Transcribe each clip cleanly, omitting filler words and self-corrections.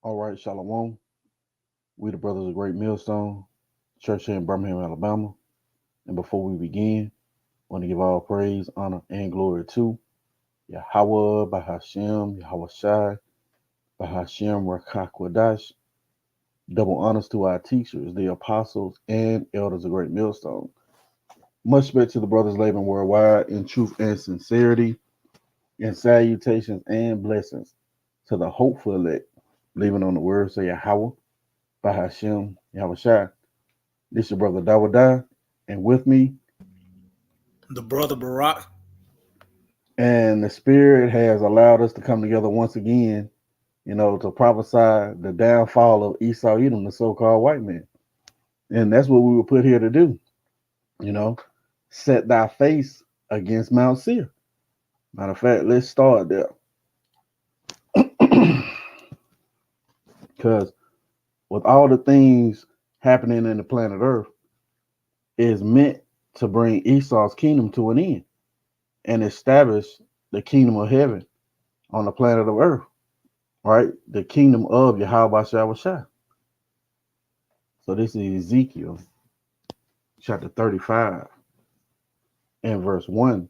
All right, Shalom. We the brothers of Great Millstone, church here in Birmingham, Alabama. And before we begin, I want to give all praise, honor, and glory to Yahawah, Bahashem, Yahawashi, Bahashem, Rawchaa, Qadash. Double honors to our teachers, the apostles and elders of Great Millstone. Much respect to the brothers living worldwide in truth and sincerity, and salutations and blessings to the hopeful elect, leaving on the words of Yahawah, Bahashem, Yahawashi. This your brother Dawada, and with me, The brother Barack. and the Spirit has allowed us to come together once again, to prophesy the downfall of Esau Edom, the so-called white man. And that's what we were put here to do, you know, set thy face against Mount Seir. Matter of fact, let's start there. Because with all the things happening in the planet Earth, is meant to bring Esau's kingdom to an end and establish the kingdom of heaven on the planet of Earth, right? The kingdom of Yahawashi. So this is Ezekiel chapter 35 and verse 1.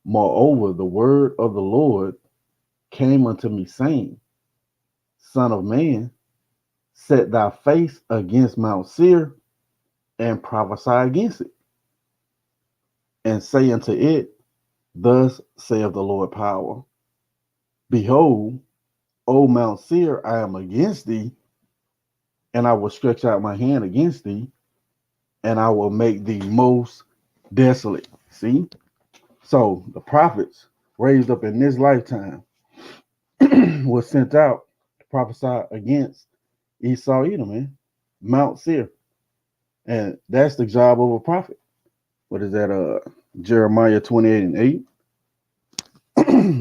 Moreover, the word of the Lord came unto me, saying, Son of man, set thy face against Mount Seir and prophesy against it, and say unto it, Thus saith the Lord power, Behold, O Mount Seir, I am against thee, and I will stretch out my hand against thee, and I will make thee most desolate. See? So the prophets raised up in this lifetime was sent out to prophesy against Esau Edom, man, Mount Seir. And that's the job of a prophet. What is that? Jeremiah 28 and 8.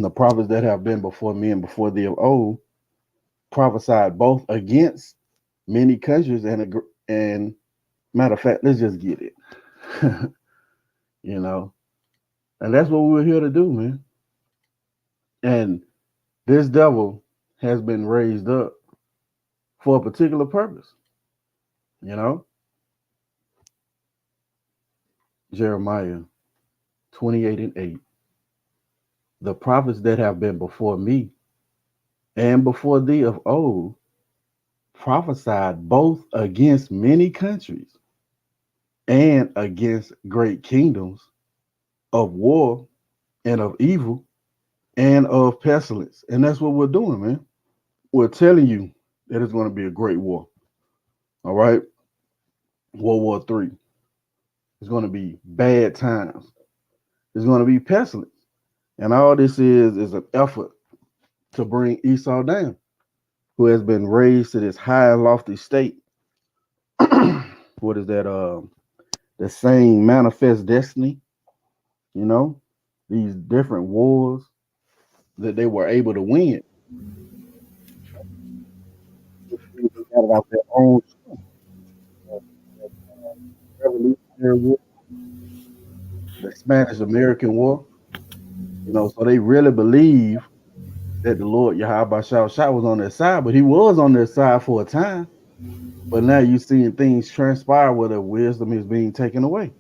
The prophets that have been before me and before thee of old prophesied both against many countries and matter of fact, let's just get it. And that's what we were here to do, man. And this devil has been raised up for a particular purpose. Jeremiah 28 and 8. The prophets that have been before me and before thee of old prophesied both against many countries and against great kingdoms of war and of evil and of pestilence. And that's what we're doing, man. We're telling you that it's going to be a great war. All right. World War III. It's going to be bad times. It's going to be pestilence. And all this is an effort to bring Esau down, who has been raised to this high and lofty state. What is that? The same manifest destiny, these different wars that they were able to win. They got it out their own Revolutionary War, the Spanish American War. So they really believe that the Lord Yahweh Shah was on their side, but he was on their side for a time. But now you're seeing things transpire where their wisdom is being taken away.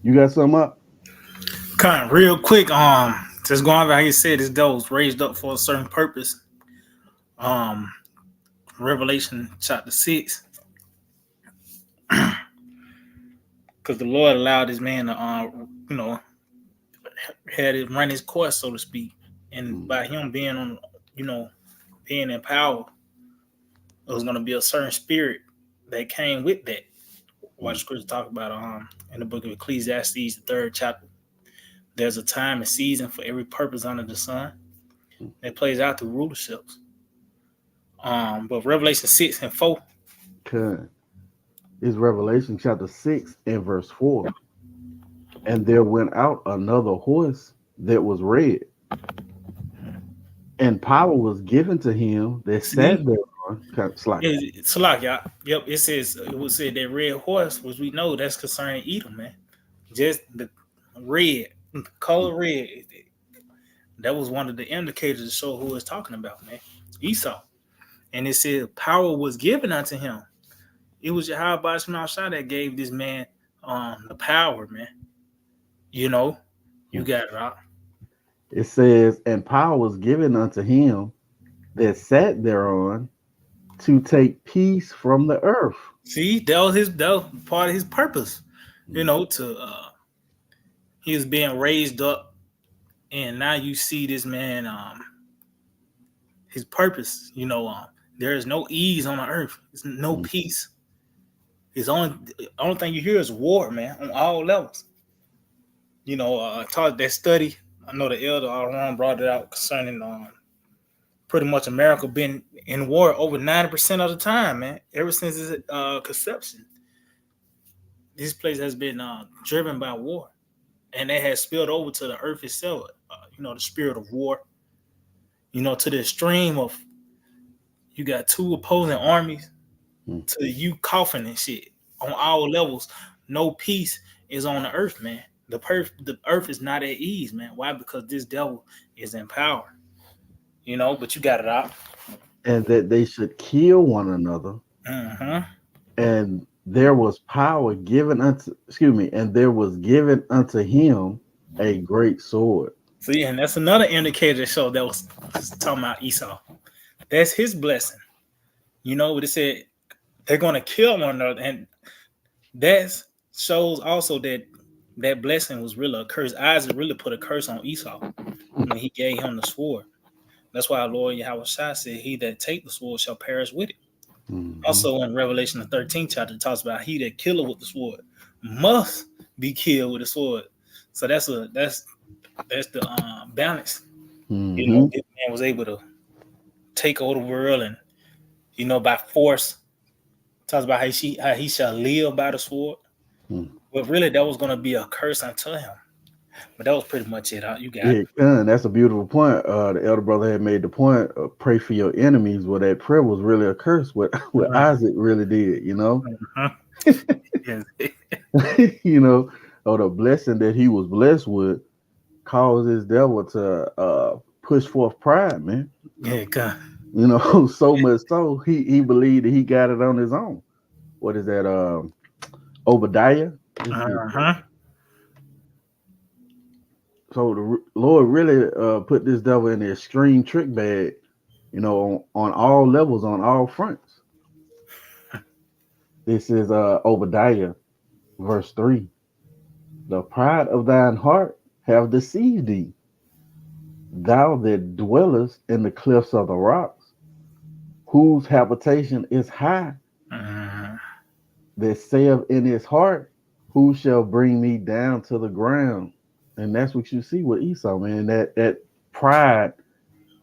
You got something up? Kind of real quick, just going by how you said this devil was raised up for a certain purpose. Um, Revelation chapter 6. Because the Lord allowed this man to had it run his course, so to speak. And by him being on, being in power, it was gonna be a certain spirit that came with that. Watch scripture talk about in the book of Ecclesiastes, the 3rd chapter. There's a time and season for every purpose under the sun. It plays out through rulerships. But Revelation 6 and 4. Okay. It's Revelation chapter 6 and verse 4. And there went out another horse that was red, and power was given to him that sat thereon. It's like, y'all. Yep, it was said that red horse, which we know that's concerning Edom, man. Just the red, color red. That was one of the indicators to show who it's talking about, man. Esau. And it said power was given unto him. It was Yahawah that gave this man the power, man. You know, you got it out. It says, and power was given unto him that sat thereon to take peace from the earth. See, that was part of his purpose. You know, he was being raised up, and now you see this man, his purpose. You know, there is no ease on the earth. There's no peace. It's only thing you hear is war, man, on all levels. You know, I taught that study. I know the elder Aaron brought it out concerning pretty much America been in war over 90% of the time, man. Ever since its conception, this place has been driven by war, and that has spilled over to the earth itself. You know, the spirit of war. You know, to the extreme of you got two opposing armies to you coughing and shit on all levels. No peace is on the earth, man. The earth is not at ease, man. Why? Because this devil is in power. You know, but you got it out. And that they should kill one another. And there was power given unto, and there was given unto him a great sword. See, and that's another indicator show that was talking about Esau. That's his blessing. You know what it said? They're going to kill one another, and that shows also that blessing was really a curse. Isaac really put a curse on Esau when he gave him the sword. That's why our Lord Yahawashi said, "He that take the sword shall perish with it." Also in Revelation the 13th chapter, it talks about he that killeth with the sword must be killed with the sword. So that's the balance. You know, this man was able to take over the world, and you know, by force. Talks about how he shall live by the sword. But really, that was going to be a curse unto him. But that was pretty much it. You got it. That's a beautiful point. The elder brother had made the point of pray for your enemies. Well, that prayer was really a curse. What Isaac really did, you know. You know, or the blessing that he was blessed with caused his devil to push forth pride, man. Yeah, God. You know, so much so he believed that he got it on his own. What is that? Obadiah. So the Lord really put this devil in the extreme trick bag, you know, on all levels, on all fronts. This is Obadiah, verse 3. The pride of thine heart have deceived thee, thou that dwellest in the cliffs of the rocks, whose habitation is high, that saith in his heart, who shall bring me down to the ground? And that's what you see with Esau, man. That pride,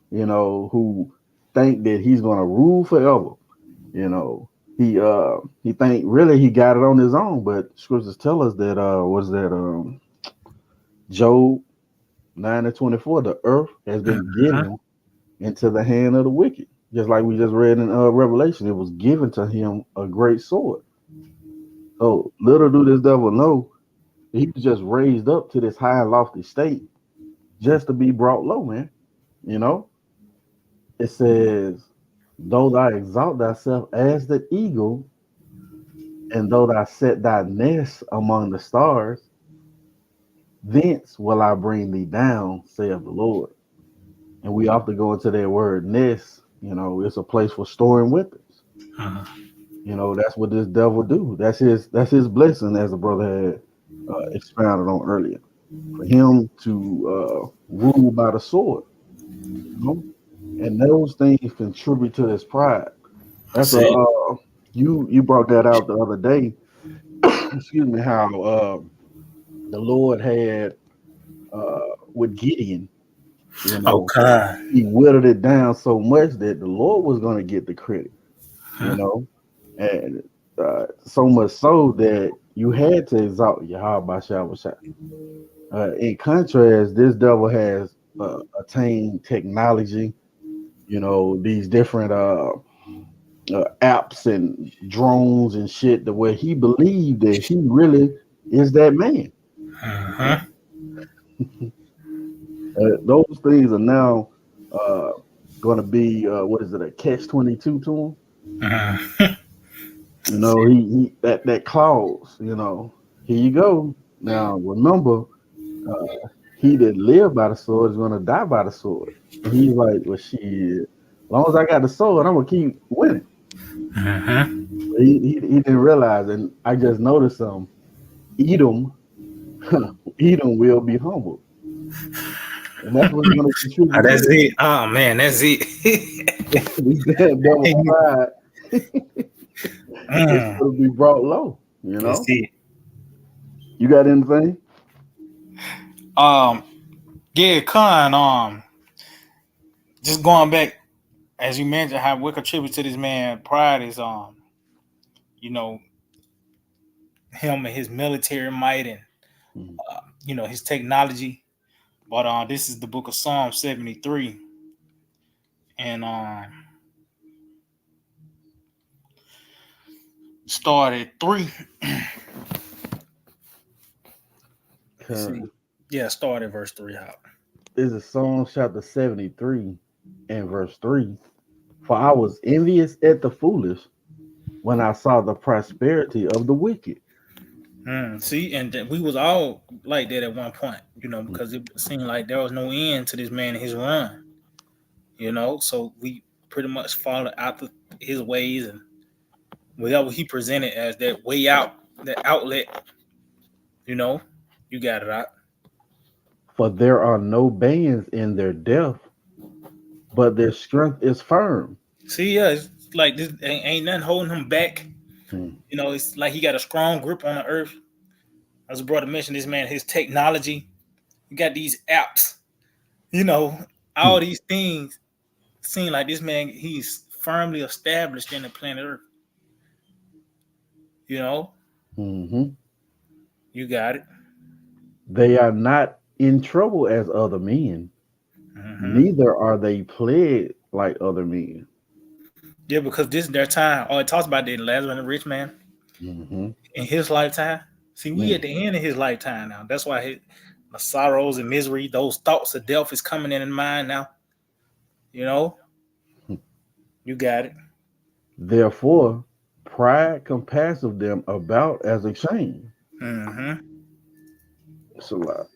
you know, who think that he's gonna rule forever. You know, he think really he got it on his own, but scriptures tell us that Job 9:24, the earth has been given into the hand of the wicked. Just like we just read in Revelation, it was given to him a great sword. So little do this devil know, he was just raised up to this high and lofty state just to be brought low, man. You know, it says, though thou exalt thyself as the eagle, and though thou set thy nest among the stars, thence will I bring thee down, saith the Lord. And we often go into that word nest. You know, it's a place for storing weapons. You know, that's what this devil do. That's his blessing, as the brother had expounded on earlier, for him to rule by the sword. You know, and those things contribute to his pride. That's you brought that out the other day. Excuse me, how the Lord had with Gideon. You know, he whittled it down so much that the Lord was going to get the credit. You know, and so much so that you had to exalt Yahawah. In contrast, this devil has attained technology. You know, these different apps and drones and shit, the way he believed that he really is that man. Those things are now going to be what is it, a catch-22 to him? Uh-huh. You know, he that clause. You know, here you go. Now remember, he that live by the sword is going to die by the sword. And he's like, well, shit. As long as I got the sword, I'm gonna keep winning. Uh-huh. He didn't realize, and I just noticed Edom, Edom will be humble, and that's what's going to Oh, contribute to that's it. Oh man, that's it. this damn devil pride. It's Mm, going to be brought low. You that's know, it. you got anything? Um, yeah, Con. Just going back, as you mentioned, how what contributes to this man pride is you know, him and his military might and Mhm. his technology. But this is the book of Psalm 73, and started 3. Let's see. Con. Yeah, started verse 3 out. This is Psalm chapter 73 and verse 3. For I was envious at the foolish when I saw the prosperity of the wicked. See, and we was all like that at one point, because it seemed like there was no end to this man and his run, So we pretty much followed after his ways and whatever he presented as that way out, that outlet, you know. You got it out. For there are no bands in their death, but their strength is firm. See, yeah, it's like this ain't nothing holding him back. Hmm. It's like he got a strong grip on the earth. As a brother mentioned, this man, his technology. You got these apps, Hmm. all these things seem like this man, he's firmly established in the planet Earth. You know, Hmm. you got it. They are not in trouble as other men, Hmm. neither are they plagued like other men. Yeah, because this is their time. Oh, it talks about the Lazarus and the rich man Hmm. in his lifetime. See, we at Mm. the end of his lifetime now. That's why the sorrows and misery, those thoughts of death is coming in his mind now. You know, you got it. Therefore, pride compasseth them about as a shame. Hmm. It's a lot.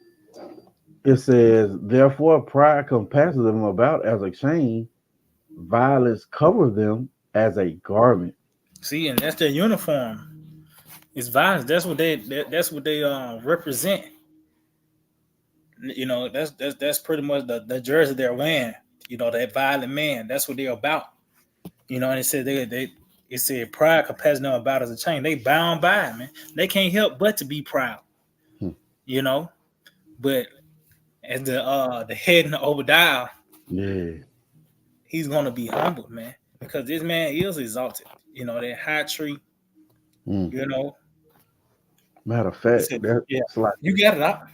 It says, therefore, pride compasseth them about as a shame, violence cover them as a garment. See, and that's their uniform. It's violence. That's what they represent. That's pretty much the jersey they're wearing. That violent man. That's what they're about. And it said it said pride compares them about as a chain. They bound by it, man. They can't help but to be proud. Hmm. You know, but as the head and the Obadiah, Yeah. he's gonna be humbled, man, because this man is exalted. That high tree. Mm. You know, Matter of he fact, said, "Yeah, that's like you got it up."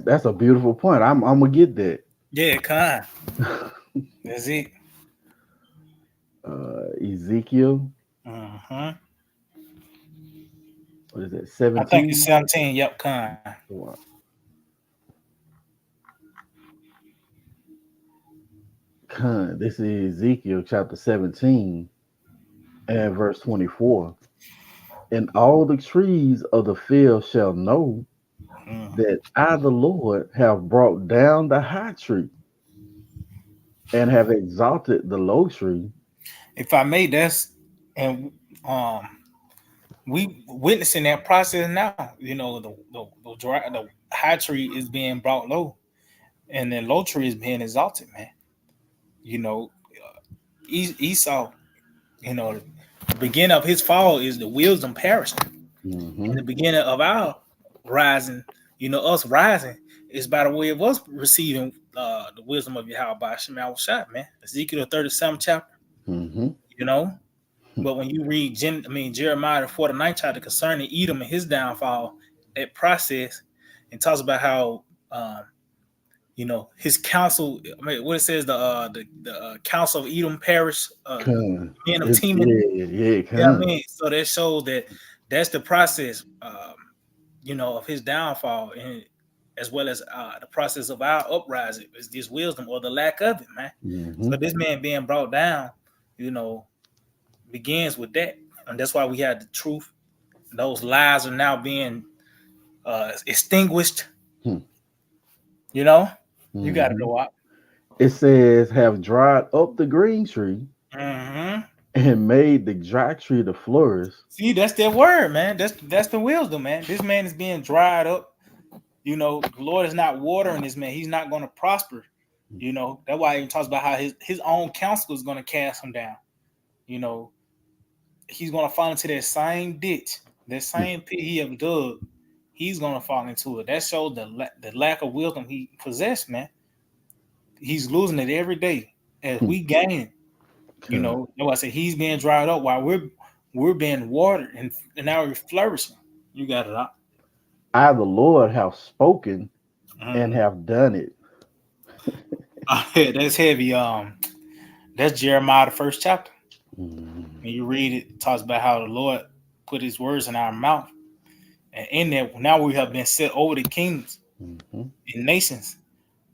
that's a beautiful point. I'm gonna get that. Yeah, kind. That's it. Ezekiel, Uh-huh. what is that? I think it's 17. 17. Yep, kind. This is Ezekiel chapter 17 and verse 24. And all the trees of the field shall know Mm. that I, the Lord, have brought down the high tree and have exalted the low tree. If I may, and um we witnessing that process now. The high tree is being brought low, and the low tree is being exalted, man. You know, Esau. The beginning of his fall is the wisdom perishing, and the Hmm. beginning of our rising. Us rising is by the way of us receiving the wisdom of Yahawah by Yahawashi, man. Ezekiel 37th chapter. Hmm. You know, but when you read Jeremiah the 49th chapter concerning Edom and his downfall, that process, and talks about how his counsel. I mean, what it says, the council of Edom parish, men of Teman. Yeah, Yeah, I mean, so that shows that that's the process, of his downfall, and as well as the process of our uprising is this wisdom or the lack of it, man. Mm-hmm. So this man being brought down, you know, begins with that, and that's why we had the truth. Those lies are now being extinguished. Hmm. You know, you got to Mm-hmm. go out. It says, have dried up the green tree Mm-hmm. and made the dry tree to flourish. See, that's their word, man. That's the wisdom, man. This man is being dried up. You know, the Lord is not watering this man. He's not going to prosper. You know, that's why he even talks about how his own counsel is going to cast him down. You know, he's going to fall into that same ditch, that same pit he have dug. He's going to fall into it. That shows the lack of wisdom he possessed, man. He's losing it every day as we gain. You Okay. know, that's why I say he's being dried up while we're being watered and now we're flourishing. You got it out. I, the Lord, have spoken and Mm-hmm. have done it. That's heavy. That's Jeremiah the first chapter. Mm-hmm. When you read it, it talks about how the Lord put His words in our mouth, and in that now we have been set over the kingdoms Mm-hmm. and nations,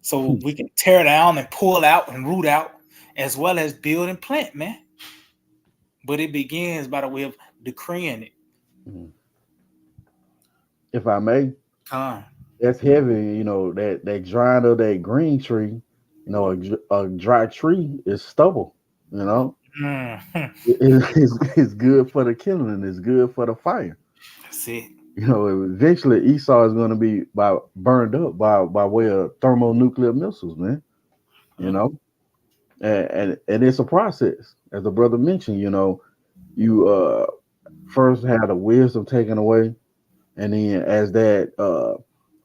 so we can tear down and pull out and root out, as well as build and plant, man. But it begins by the way of decreeing it. If I may, Come. that's heavy. You know that drying of that green tree. You know, a dry tree is stubble. You know, Mm-hmm. it's good for the killing. It's good for the fire. That's it. You know, eventually Esau is going to be burned up by way of thermonuclear missiles, man. You know, and it's a process, as the brother mentioned. You know, you first had the wisdom taken away, and then as that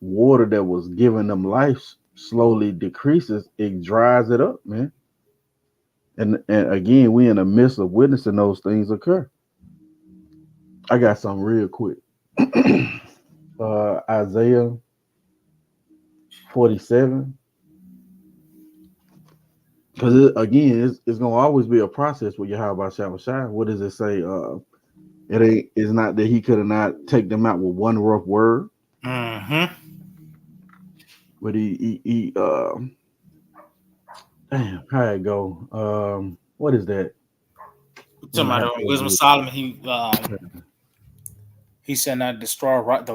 water that was giving them life slowly decreases, it dries it up, man. And again, we in the midst of witnessing those things occur. I got something real quick. Isaiah 47, because again, it's gonna always be a process with Yahawah Shah. What does it say? It ain't. It's not that he could have not take them out with one rough word, Mm-hmm. but damn, how it go? What is that? Talking Damn, I about have the wisdom of to Solomon, he said not destroy right the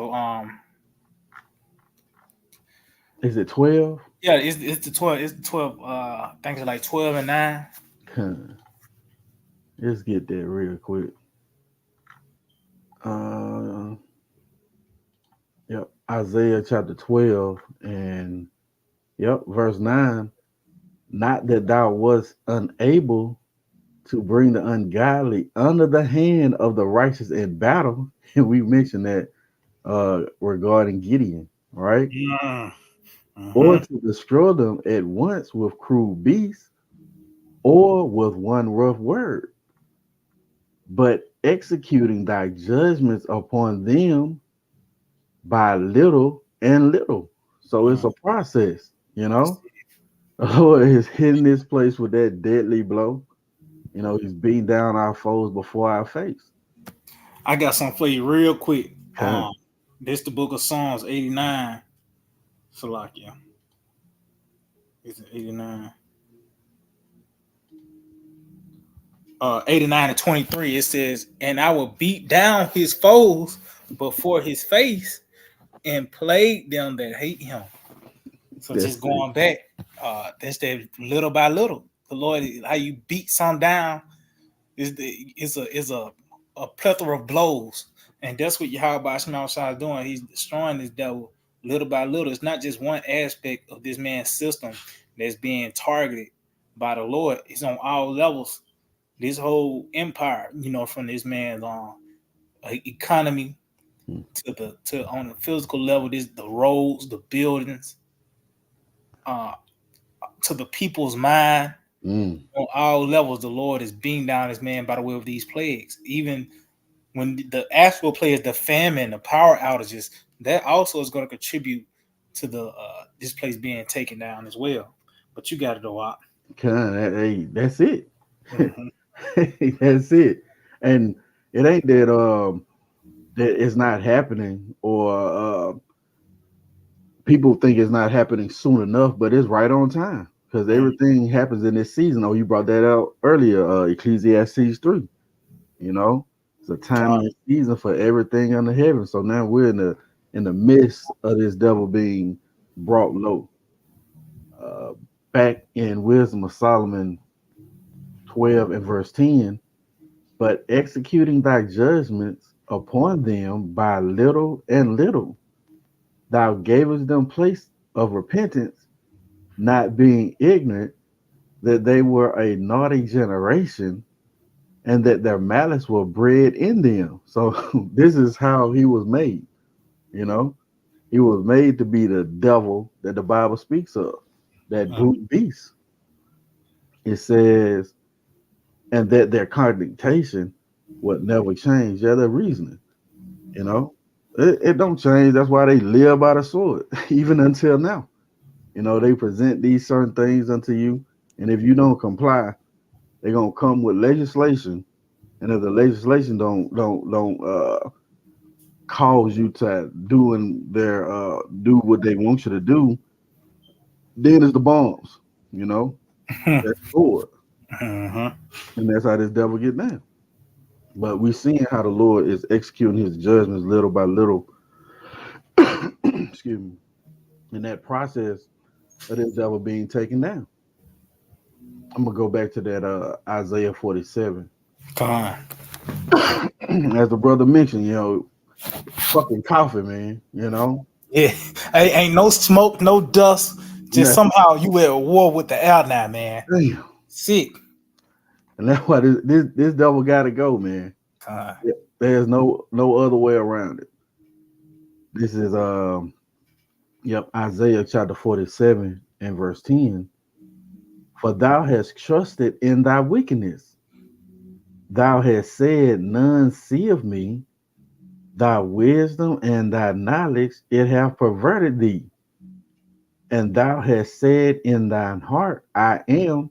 is it 12? yeah, it's the 12 I think it's like 12 and 9. Let's get that real quick. Uh, yep, Isaiah chapter 12 and yep, verse 9. Not that thou wast unable to bring the ungodly under the hand of the righteous in battle. And we mentioned that regarding Gideon, right? Or Mm-hmm. to destroy them at once with cruel beasts or with one rough word, but executing thy judgments upon them by little and little. So it's a process, you know. The Lord is hitting this place with that deadly blow. You know, he's beating down our foes before our face. I got something for you real quick. Okay. This the book of Psalms 89. Salakia. It's 89. 89 and 23. It says, and I will beat down his foes before his face and plague them that hate him. So That's just it. going back, that's that little by little. The Lord, how you beat some down is a plethora of blows, and that's what Yahawah is doing. He's destroying this devil little by little. It's not just one aspect of this man's system that's being targeted by the Lord. It's on all levels. This whole empire, from this man's economy Mm, to on the physical level, this the roads, the buildings, uh, to the people's mind. mm, On all levels, the Lord is beating down this man by the way of these plagues. Even when the actual plagues, the famine, the power outages, that also is going to contribute to the this place being taken down as well. But you got to go out. hey, that's it. Mm-hmm. That's it. And it ain't that it's not happening or people think it's not happening soon enough, but it's right on time because everything happens in this season. Oh, you brought that out earlier, Ecclesiastes 3. You know, it's a time God. and season for everything under heaven. So now we're in the midst of this devil being brought low. Uh, Back in Wisdom of Solomon 12 and verse 10, but executing thy judgments upon them by little and little, thou gavest them place of repentance, not being ignorant that they were a naughty generation and that their malice were bred in them. So this is how he was made, you know. He was made to be the devil that the Bible speaks of, that brute beast. It says, and that their condemnation would never change. Yeah, their reasoning, you know. It don't change. That's why they live by the sword, even until now. You know, they present these certain things unto you, and if you don't comply, they're gonna come with legislation. And if the legislation don't cause you to do what they want you to do, then it's the bombs. You know, that's sword, Mm-hmm. and that's how this devil get down. But we seeing how the Lord is executing His judgments little by little. Excuse me. In that process of this devil being taken down, I'm gonna go back to that Isaiah 47. God. As the brother mentioned, fucking coffee, man. You know, Yeah. Ain't no smoke, no dust. Just nothing. somehow you at war with the air now, man. Damn. Sick. And that's why this devil got to go, man. God. There's no other way around it. This is Isaiah chapter 47 and verse 10. For thou hast trusted in thy wickedness. Thou hast said, none seeth me. Thy wisdom and thy knowledge it hath perverted thee. And thou hast said in thine heart, I am,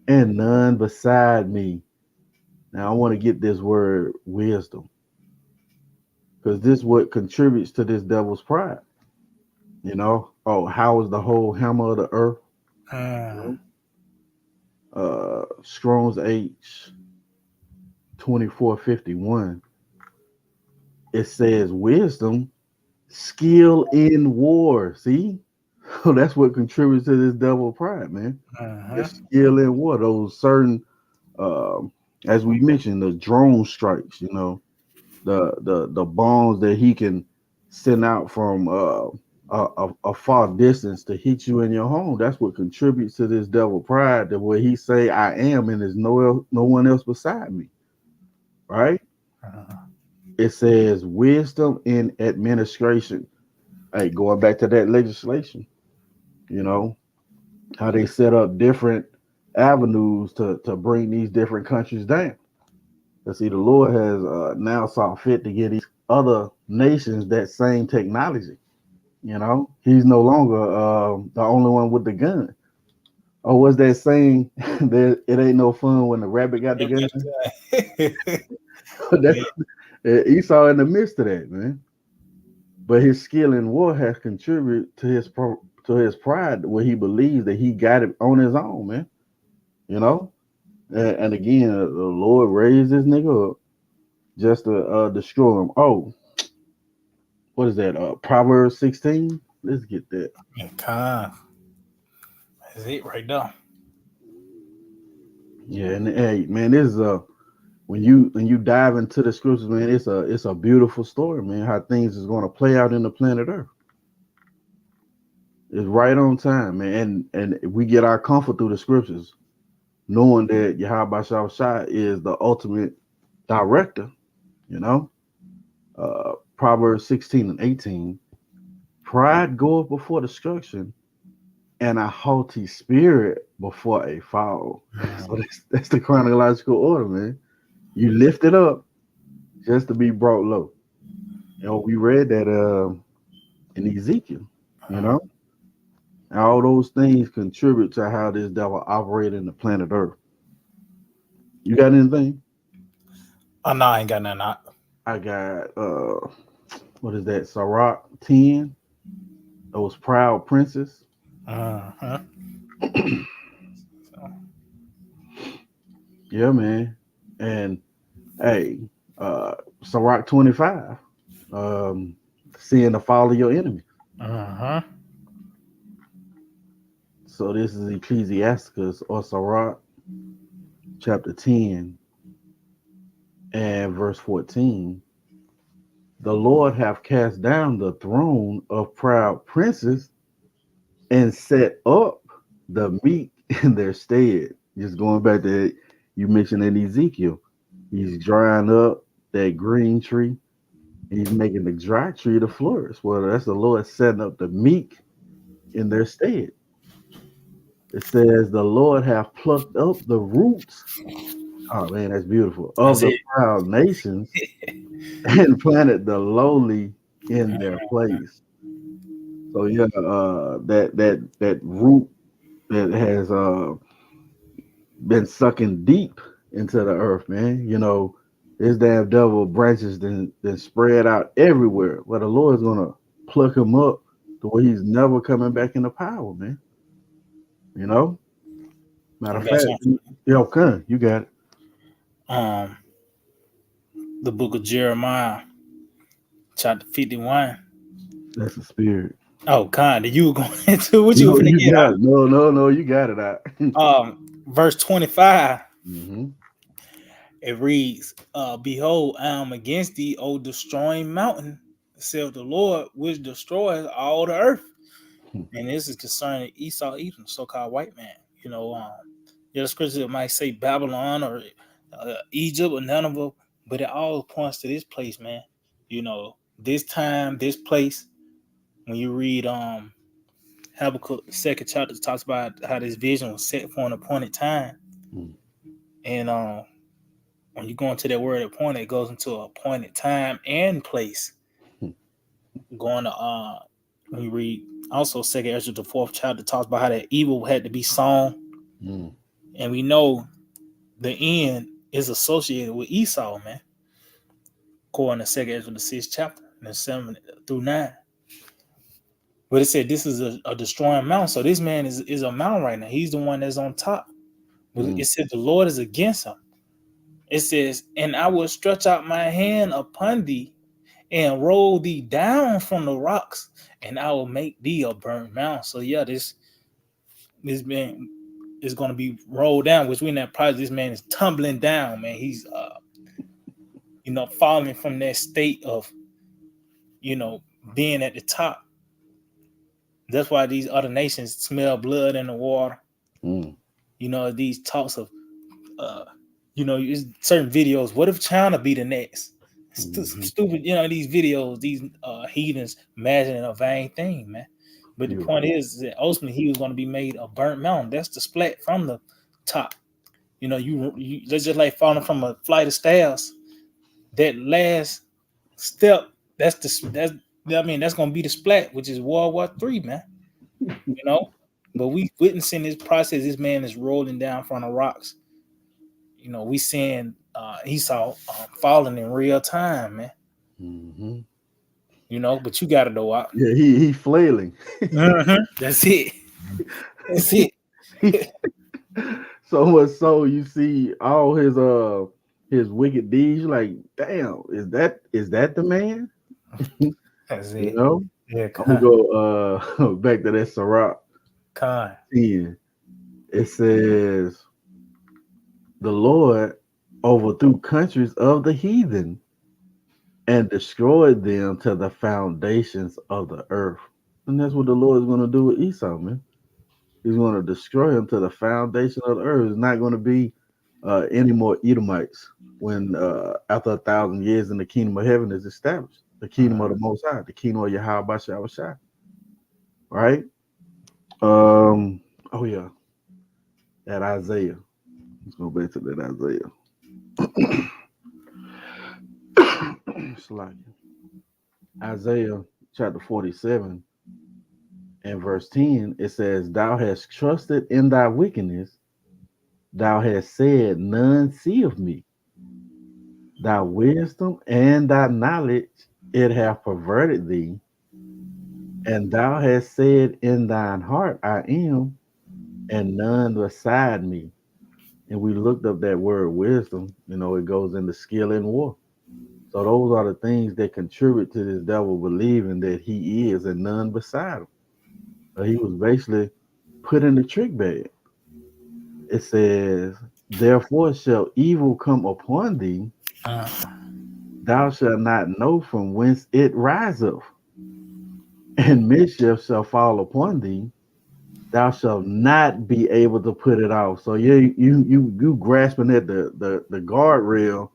and none beside me. Now I want to get this word wisdom, because this what contributes to this devil's pride. You know, oh, how is the whole hammer of the earth? Mm. Strong's H 2451. It says wisdom, skill in war. See, so that's what contributes to this devil pride, man. Mm-hmm. It's skill in war. Those certain, um, as we mentioned, the drone strikes. You know, the bombs that he can send out from a far distance to hit you in your home. That's what contributes to this devil pride. That where he say, "I am," and there's no one else beside me. Right? It says wisdom in administration. Hey, going back to that legislation, you know how they set up different avenues to bring these different countries down. But see, the Lord has now saw fit to give these other nations that same technology. You know, He's no longer the only one with the gun. Or was that saying that it ain't no fun when the rabbit got the gun? Yeah. Esau in the midst of that, man. But his skill in war has contributed to his pride, where he believes that he got it on his own, man. You know, and again, the Lord raised this nigga up just to destroy him. Oh, what is that? Proverbs 16. Let's get that. God. That's it right there. Yeah, and hey, man, this is when you dive into the scriptures, man, it's a beautiful story, man. How things is going to play out in the planet Earth. It's right on time, man, and we get our comfort through the scriptures, knowing that Yahawashi is the ultimate director. You know, Proverbs 16 and 18. Pride goeth before destruction, and a haughty spirit before a fall. So that's the chronological order, man. You lift it up just to be brought low. We read that in Ezekiel. You know, and all those things contribute to how this devil operates in the planet Earth. You got anything? Oh no, I ain't got nothing. I got what is that? Sirach 10 those proud princes. Uh-huh. Yeah, man. And hey, Sirach 25, um, seeing the fall of your enemy. Uh-huh. So this is Ecclesiasticus or Sirach chapter 10 and verse 14. The Lord hath cast down the throne of proud princes and set up the meek in their stead. Just going back to you mentioned in Ezekiel, he's drying up that green tree. He's making the dry tree to flourish. Well, that's the Lord setting up the meek in their stead. It says the Lord hath plucked up the roots. Oh man, that's beautiful. Of That's the it. proud nations and planted the lowly in their place. So yeah, that root that has been sucking deep into the earth, man. You know, this damn devil branches then spread out everywhere. Well, the Lord's gonna pluck him up to where he's never coming back into power, man. You know? Matter I of got fact, something. yo, Kun, you got it. Um, the book of Jeremiah, chapter 51. That's the spirit. Oh, kind of you were going into what you were No, finna you get got it. No, you got it out. verse 25. hmm It reads, Behold, I am against thee, O destroying mountain, saith the Lord, which destroys all the earth. And this is concerning Esau, Edom, so-called white man. You know, the scripture might say Babylon or Egypt or Nineveh, but it all points to this place, man. You know, this time, this place. When you read Habakkuk, the second chapter, talks about how this vision was set for an appointed time. And when you go into that word appointed, it goes into an appointed time and place. Going to when you read also second Ezra, the fourth chapter, talks about how that evil had to be sown. Mm. And we know the end is associated with Esau, man. According to second Ezra, the sixth chapter, and 7 through 9. But it said this is a destroying mount. So this man is a mount right now. He's the one that's on top. But it said the Lord is against him. It says, and I will stretch out my hand upon thee and roll thee down from the rocks, and I will make thee a burnt mound. So yeah, this man is going to be rolled down, which we in that project, this man is tumbling down, man. He's falling from that state of being at the top. That's why these other nations smell blood in the water. Mm. These talks of certain videos. What if China be the next? Stupid, these videos, these heathens imagining a vain thing, man. But the point is that ultimately he was going to be made a burnt mountain. That's the splat from the top. You that's just like falling from a flight of stairs. That last step, that's going to be the splat, which is World War III, man. But we witnessing this process. This man is rolling down from the rocks. We seeing Esau falling in real time, man. Mm-hmm. But you got to know out. Yeah, he flailing. That's it. That's it. So much so you see all his wicked deeds. You're like, damn, is that the man? That's You it. know? Yeah, I'm gonna go back to that Sirach 10. It says the Lord overthrew countries of the heathen and destroyed them to the foundations of the earth. And that's what the Lord is gonna do with Esau, man. He's going to destroy him to the foundation of the earth. It's not going to be any more Edomites when after 1,000 years in the kingdom of heaven is established, the kingdom of the Most High, the kingdom of Yahawashi, right? Oh yeah, that Isaiah. Let's go back to that Isaiah. Isaiah chapter 47 and verse 10. It says, "Thou hast trusted in thy wickedness. Thou hast said, none seeth me. Thy wisdom and thy knowledge, it hath perverted thee. And thou hast said in thine heart, I am, and none beside me. And we looked up that word wisdom. It goes into skill in war. So those are the things that contribute to this devil believing that he is and none beside him. So he was basically put in the trick bag. It says, therefore shall evil come upon thee, Uh, thou shalt not know from whence it riseth, and mischief shall fall upon thee, thou shalt not be able to put it off. So you grasping at the guardrail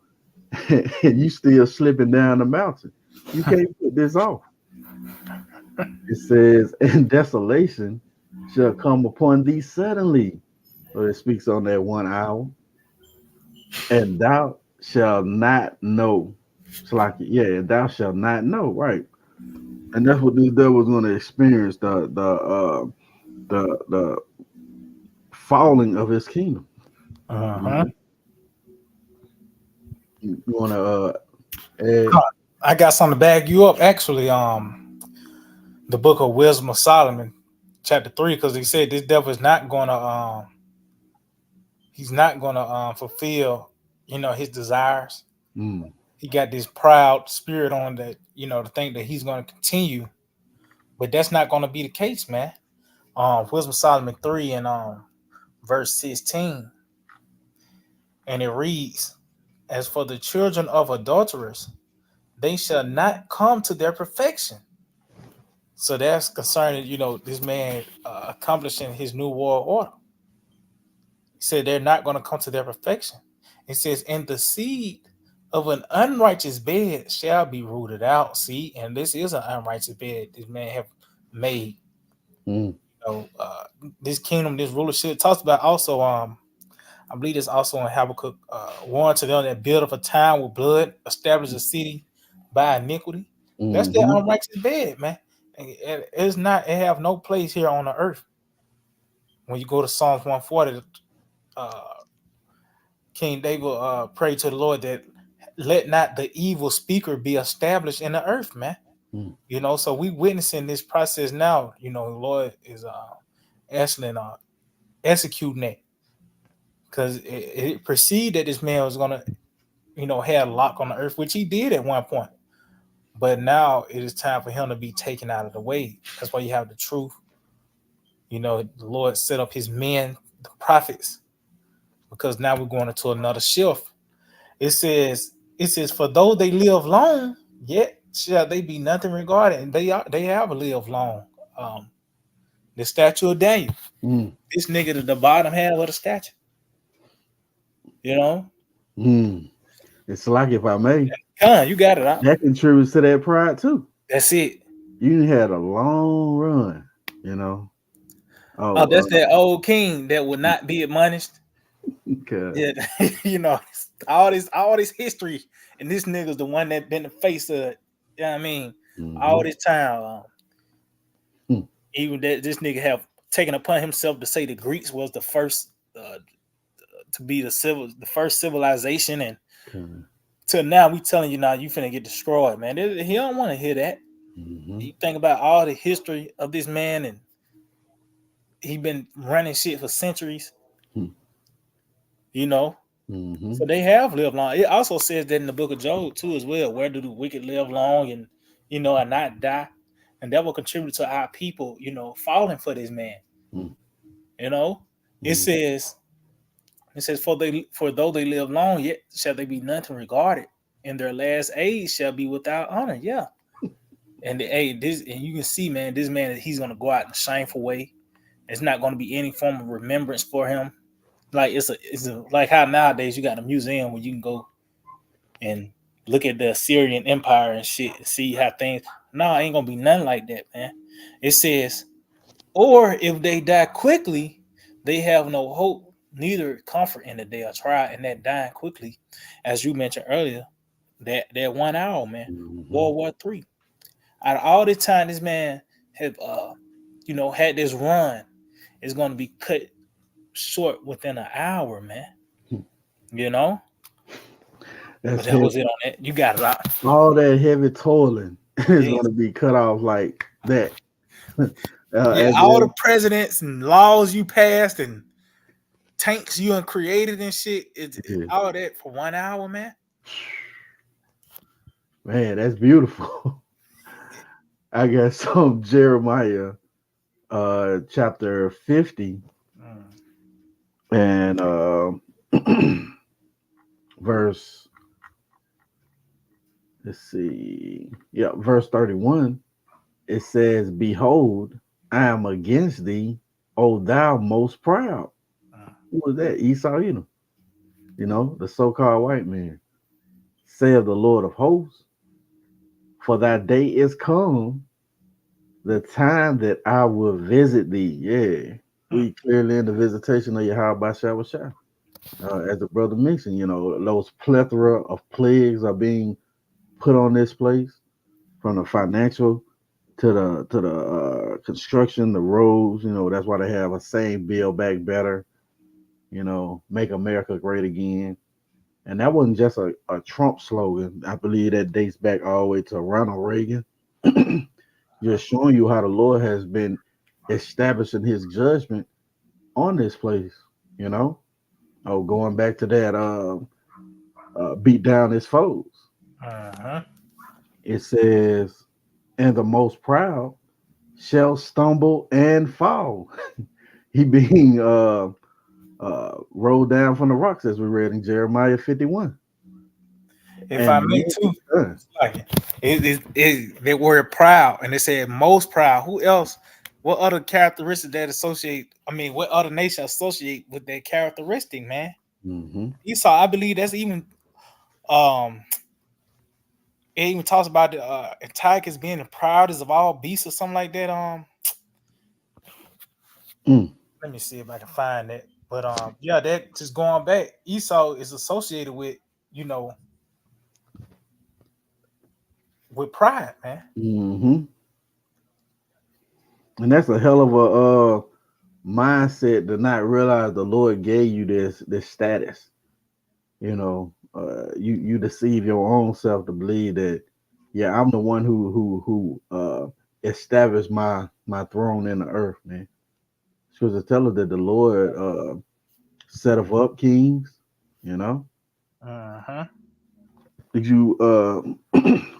and you still slipping down the mountain. You can't put this off. It says, and desolation shall come upon thee suddenly. So it speaks on that 1 hour, and thou shalt not know. It's like, yeah, thou shalt not know, right? And that's what this devil's going to experience, the falling of his kingdom. You uh-huh. know, you want to add? I got something to back you up. Actually, the book of Wisdom of Solomon, chapter 3, because he said this devil is not gonna he's not gonna fulfill, his desires. Mm, He got this proud spirit on that, to think that he's gonna continue, but that's not gonna be the case, man. Wisdom of Solomon 3 and verse 16, and it reads, as for the children of adulterers, they shall not come to their perfection. So that's concerning, this man accomplishing his new world order. He said they're not going to come to their perfection. It says, and the seed of an unrighteous bed shall be rooted out. See, and this is an unrighteous bed this man have made. mm, This kingdom, this rulership. It talks about also, I believe it's also in Habakkuk, warn to them that build up a town with blood, establish a city by iniquity. That's their mm-hmm, unrighteous bed, man. It's not. It have no place here on the earth. When you go to Psalms 140, uh, King David prayed to the Lord that let not the evil speaker be established in the earth, man. mm, So we witnessing this process now. The Lord is actually executing that because it perceived that this man was gonna, have a lock on the earth, which he did at one point. But now it is time for him to be taken out of the way. That's why you have the truth. The Lord set up his men, the prophets, because now we're going into another shift. It says, for though they live long, yet shall they be nothing regarded. And they have lived long. Um, the statue of Daniel. mm, This nigga at the bottom half of the statue. You know? mm. It's like, if I may, You got it out. that contributes to that pride too. That's it. You had a long run, you know. Oh, Oh, that's that old king that would not be admonished. okay. Yeah, all this history, and this nigga's the one that been the face of it. You know what I mean? All Mm-hmm. this time, Mm, even that this nigga have taken upon himself to say the Greeks was the first to be the first civilization, and okay. till now we telling you now you finna get destroyed, man. He don't want to hear that. Mm-hmm. You think about all the history of this man, and he been running shit for centuries. Mm, You know, mm-hmm. so they have lived long. It also says that in the book of Job too, as well. Where do the wicked live long and and not die? And that will contribute to our people, falling for this man. Mm, You know, it mm, says for though they live long, yet shall they be nothing regarded. In their last age shall be without honor. Yeah. And this and you can see, man, this man he's gonna go out in a shameful way. It's not gonna be any form of remembrance for him. Like like how nowadays you got a museum where you can go and look at the Assyrian Empire and shit and see how things. No, ain't gonna be nothing like that, man. It says, or if they die quickly, they have no hope, neither comfort in the day of trial. And that dying quickly, as you mentioned earlier, that 1 hour, man, mm-hmm. World War III. Out of all the time this man have had this run, it's gonna be cut short within an hour, man. You know? But That's that heavy. was it on that. You got it out. All that heavy toiling is Yeah. going to be cut off like that. Yeah, as all the if, presidents and laws you passed and tanks you and created and shit. It's yeah. all that for 1 hour, man. Man, that's beautiful. I got some Jeremiah chapter 50 Mm. and verse, let's see, yeah, verse 31. It says, behold, I am against thee, O thou most proud. Mm. Who was that? Esau Edom, the so-called white man. Saith the Lord of hosts, for thy day is come, the time that I will visit thee. Yeah, Mm. we clearly in the visitation of Yahawashi. As the brother mentioned, those plethora of plagues are being put on this place, from the financial to the construction, the roads. That's why they have a saying, "Build back better." Make America great again. And that wasn't just a Trump slogan. I believe that dates back all the way to Ronald Reagan. Just showing you how the Lord has been establishing His judgment on this place. You know, going back to that, beat down His foes. Uh-huh. It says, "And the most proud shall stumble and fall." He being rolled down from the rocks, as we read in Jeremiah 51. If I And may man, too, uh, like they were proud and they said most proud. Who else? What other characteristics that associate? I mean, what other nation associate with that characteristic, man? mhm, Esau, I believe that's even um it even talks about the Antiochus being the proudest of all beasts or something like that. mm, Let me see if I can find that. But yeah, that just going back, Esau is associated with, you know, with pride, man. mhm. And that's a hell of a mindset to not realize the Lord gave you this status. You deceive your own self to believe that, yeah, I'm the one who established my throne in the earth, man. Scripture tell us that the Lord set up kings. You know, Uh-huh. did you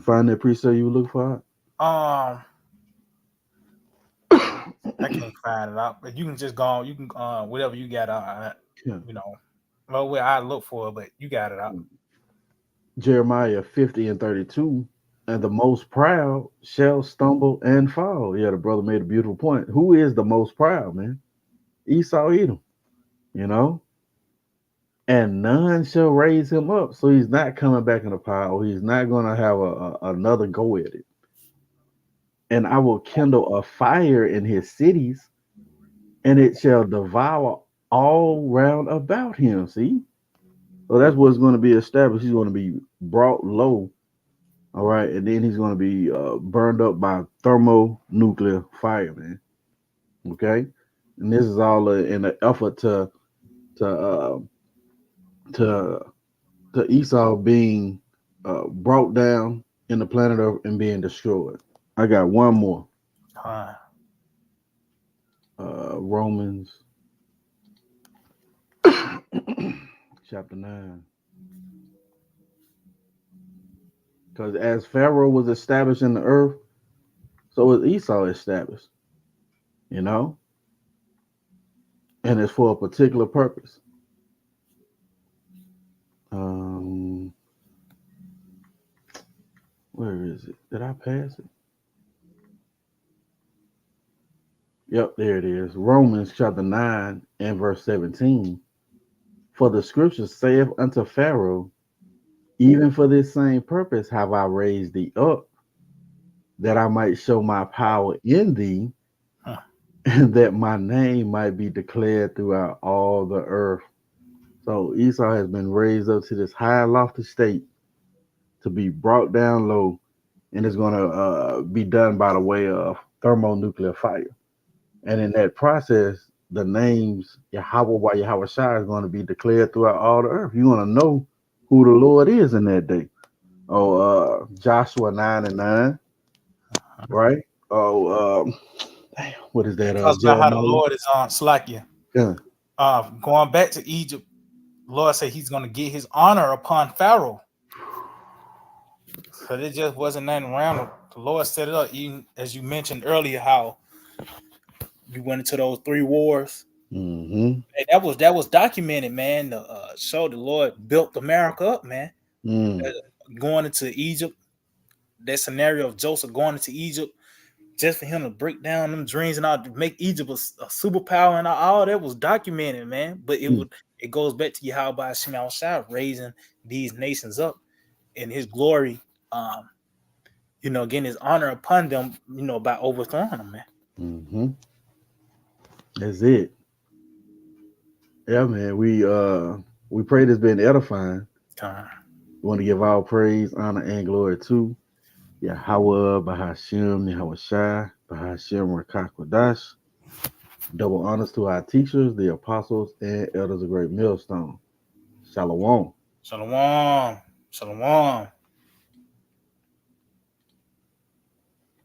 find that precept you were looking for? Um, I can't find it out, but you can just go on, you can whatever you got Yeah. you know, well where I look for it, but you got it out. Jeremiah 50 and 32. And the most proud shall stumble and fall. Yeah, the brother made a beautiful point. Who is the most proud, man? Esau Edom, you know? And none shall raise him up. So he's not coming back in the power. He's not going to have another go at it. And I will kindle a fire in his cities, and it shall devour all round about him. See? So that's what's going to be established. He's going to be brought low. All right. And then he's going to be burned up by thermonuclear fire, man. Okay. And this is all in an effort to uh, to to Esau being brought down in the planet Earth and being destroyed. I got one more. Uh, Romans chapter 9. Because as Pharaoh was established in the earth, so is Esau established, you know, and it's for a particular purpose. Um, where is it? Did I pass it? Yep, there it is. Romans chapter 9 and verse 17. For the scripture saith unto Pharaoh, even for this same purpose have I raised thee up, that I might show my power in thee, huh. and that my name might be declared throughout all the earth. So Esau has been raised up to this high lofty state to be brought down low, and it's going to be done by the way of thermonuclear fire. And in that process, the names Yahawah, Yahawashi is going to be declared throughout all the earth. You want to know who the Lord is in that day. Joshua 9 and 9, right? Oh, Damn, what is that? Talks about how the Jeremiah. Lord is on Slakia. Yeah. Going back to Egypt, Lord said he's going to get his honor upon Pharaoh. Because it just wasn't nothing around him. The Lord set it up, even as you mentioned earlier, how you went into those 3 wars. Mm-hmm. Hey, that was documented, man. The show the Lord built America up, man. Going into Egypt, that scenario of Joseph going into Egypt, just for him to break down them dreams and all, to make Egypt a superpower and all that was documented, man. But it goes back to Yahawah Yahawashi raising these nations up in his glory, getting his honor upon them, by overthrowing them, man. Mm-hmm. That's it. Yeah, man. We pray this been edifying. We want to give all praise, honor, and glory to Yahawah, Bahashem, Yahawashi, Bahashem, Rawchaa, Qadash. Double honors to our teachers, the apostles, and elders of Great Millstone. Shalom. Shalom. Shalom.